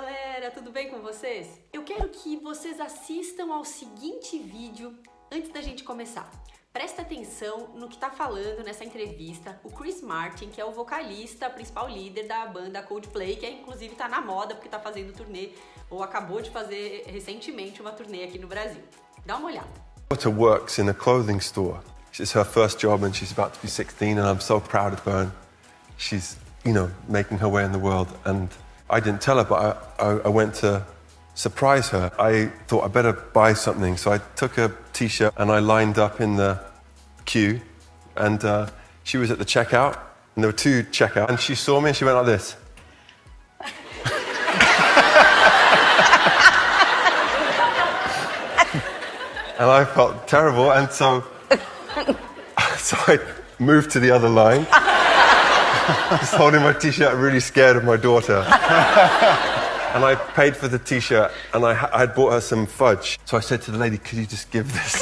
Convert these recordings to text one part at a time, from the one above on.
galera, tudo bem com vocês? Eu quero que vocês assistam ao seguinte vídeo antes da gente começar. Presta atenção no que tá falando nessa entrevista o Chris Martin, que é o vocalista, principal líder da banda Coldplay, que inclusive tá na moda porque tá fazendo turnê, ou acabou de fazer recentemente uma turnê aqui no Brasil. Dá uma olhada. My daughter works in a clothing store. It's her first job and she's about to be 16 and I'm so proud of her. And she's, making her way in the world. And I didn't tell her, but I went to surprise her. I thought I better buy something. So I took a t-shirt and I lined up in the queue. And she was at the checkout and there were two checkouts. And she saw me and she went like this. And I felt terrible, and so I moved to the other line. Just holding my t-shirt, really scared of my daughter. And I paid for the t-shirt, and I had bought her some fudge. So I said to the lady, could you just give this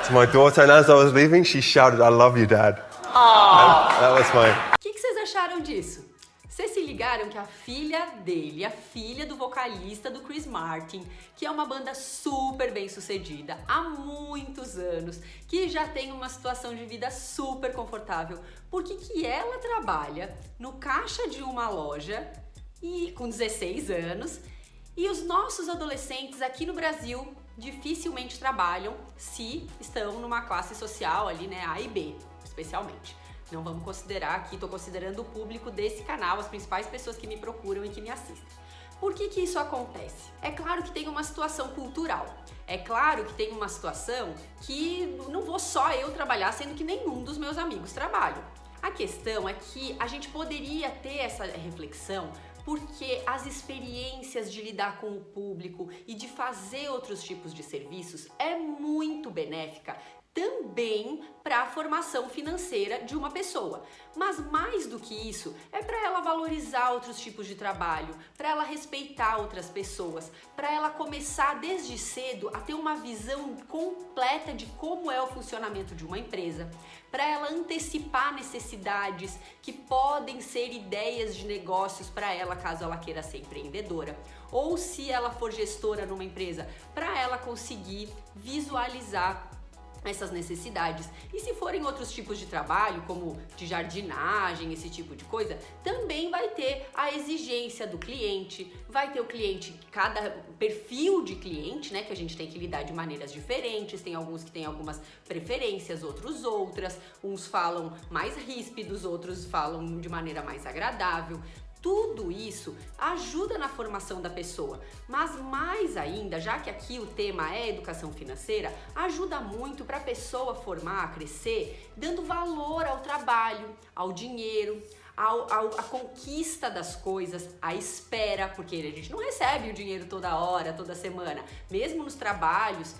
to my daughter? And as I was leaving, she shouted, I love you, Dad. That was my... O que vocês acharam disso? Vocês se ligaram que a filha dele, a filha do vocalista do Chris Martin, que é uma banda super bem sucedida há muitos anos, que já tem uma situação de vida super confortável, por que ela trabalha no caixa de uma loja e com 16 anos e os nossos adolescentes aqui no Brasil dificilmente trabalham se estão numa classe social ali, né, A e B, especialmente. Não vamos considerar aqui, estou considerando o público desse canal, as principais pessoas que me procuram e que me assistem. Por que isso acontece? É claro que tem uma situação cultural. É claro que tem uma situação que não vou só eu trabalhar, sendo que nenhum dos meus amigos trabalham. A questão é que a gente poderia ter essa reflexão porque as experiências de lidar com o público e de fazer outros tipos de serviços é muito benéfica também para a formação financeira de uma pessoa. Mas mais do que isso, é para ela valorizar outros tipos de trabalho, para ela respeitar outras pessoas, para ela começar desde cedo a ter uma visão completa de como é o funcionamento de uma empresa, para ela antecipar necessidades que podem ser ideias de negócios para ela caso ela queira ser empreendedora, ou se ela for gestora numa empresa, para ela conseguir visualizar essas necessidades. E se forem outros tipos de trabalho, como de jardinagem, esse tipo de coisa, também vai ter a exigência do cliente, vai ter o cliente, cada perfil de cliente, né, que a gente tem que lidar de maneiras diferentes, tem alguns que têm algumas preferências, outras, uns falam mais ríspidos, outros falam de maneira mais agradável. Tudo isso ajuda na formação da pessoa, mas mais ainda, já que aqui o tema é educação financeira, ajuda muito para a pessoa formar, crescer, dando valor ao trabalho, ao dinheiro, à conquista das coisas, à espera, porque a gente não recebe o dinheiro toda hora, toda semana, mesmo nos trabalhos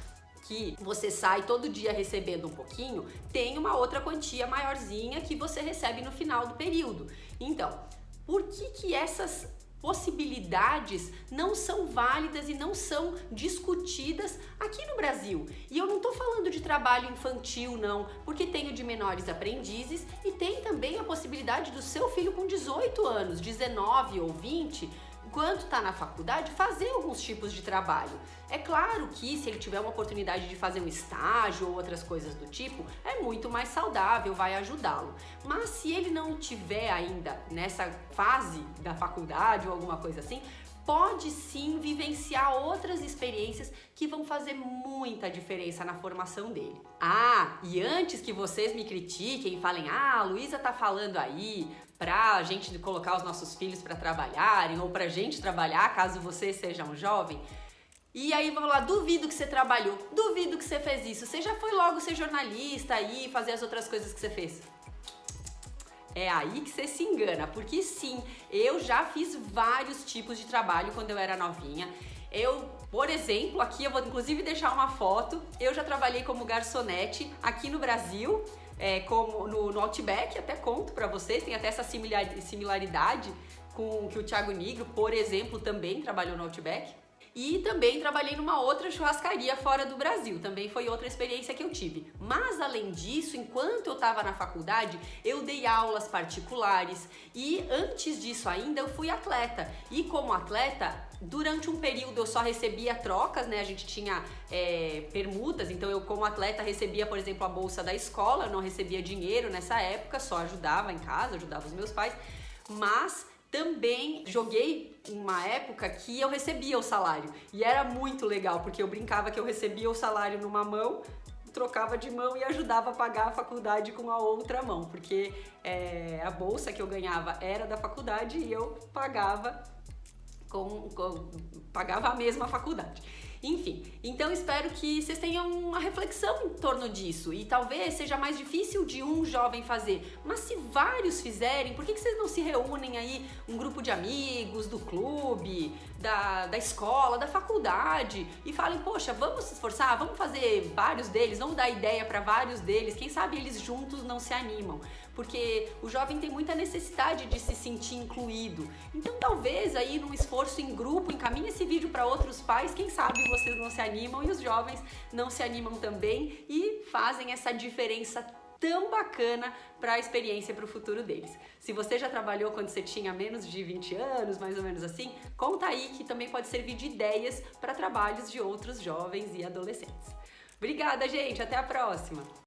que você sai todo dia recebendo um pouquinho, tem uma outra quantia maiorzinha que você recebe no final do período. Então, por que essas possibilidades não são válidas e não são discutidas aqui no Brasil? E eu não tô falando de trabalho infantil não, porque tem o de menores aprendizes e tem também a possibilidade do seu filho com 18 anos, 19 ou 20, enquanto está na faculdade, fazer alguns tipos de trabalho. É claro que se ele tiver uma oportunidade de fazer um estágio ou outras coisas do tipo, é muito mais saudável, vai ajudá-lo. Mas se ele não tiver ainda nessa fase da faculdade ou alguma coisa assim, pode sim vivenciar outras experiências que vão fazer muita diferença na formação dele. Ah, e antes que vocês me critiquem e falem, a Luísa tá falando aí pra gente colocar os nossos filhos para trabalharem ou pra gente trabalhar caso você seja um jovem, e aí vamos lá, duvido que você trabalhou, duvido que você fez isso, você já foi logo ser jornalista aí, fazer as outras coisas que você fez. É aí que você se engana, porque sim, eu já fiz vários tipos de trabalho quando eu era novinha. Por exemplo, aqui eu vou inclusive deixar uma foto, eu já trabalhei como garçonete aqui no Brasil, como no Outback, até conto pra vocês, tem até essa similaridade com que o Thiago Nigro, por exemplo, também trabalhou no Outback. E também trabalhei numa outra churrascaria fora do Brasil, também foi outra experiência que eu tive. Mas além disso, enquanto eu estava na faculdade, eu dei aulas particulares e antes disso ainda eu fui atleta. E como atleta, durante um período eu só recebia trocas, né? A gente tinha permutas, então eu como atleta recebia, por exemplo, a bolsa da escola, eu não recebia dinheiro nessa época, só ajudava em casa, ajudava os meus pais, mas também joguei uma época que eu recebia o salário e era muito legal, porque eu brincava que eu recebia o salário numa mão, trocava de mão e ajudava a pagar a faculdade com a outra mão, porque a bolsa que eu ganhava era da faculdade e eu pagava pagava a mesma faculdade. Enfim, então espero que vocês tenham uma reflexão em torno disso e talvez seja mais difícil de um jovem fazer, mas se vários fizerem, por que vocês não se reúnem aí, um grupo de amigos, do clube, da escola, da faculdade e falem, poxa, vamos se esforçar, vamos fazer vários deles, vamos dar ideia para vários deles, quem sabe eles juntos não se animam, porque o jovem tem muita necessidade de se sentir incluído, então talvez aí num esforço em grupo, encaminhe esse vídeo para outros pais, quem sabe vocês não se animam e os jovens não se animam também e fazem essa diferença tão bacana para a experiência, para o futuro deles. Se você já trabalhou quando você tinha menos de 20 anos, mais ou menos assim, conta aí que também pode servir de ideias para trabalhos de outros jovens e adolescentes. Obrigada, gente! Até a próxima!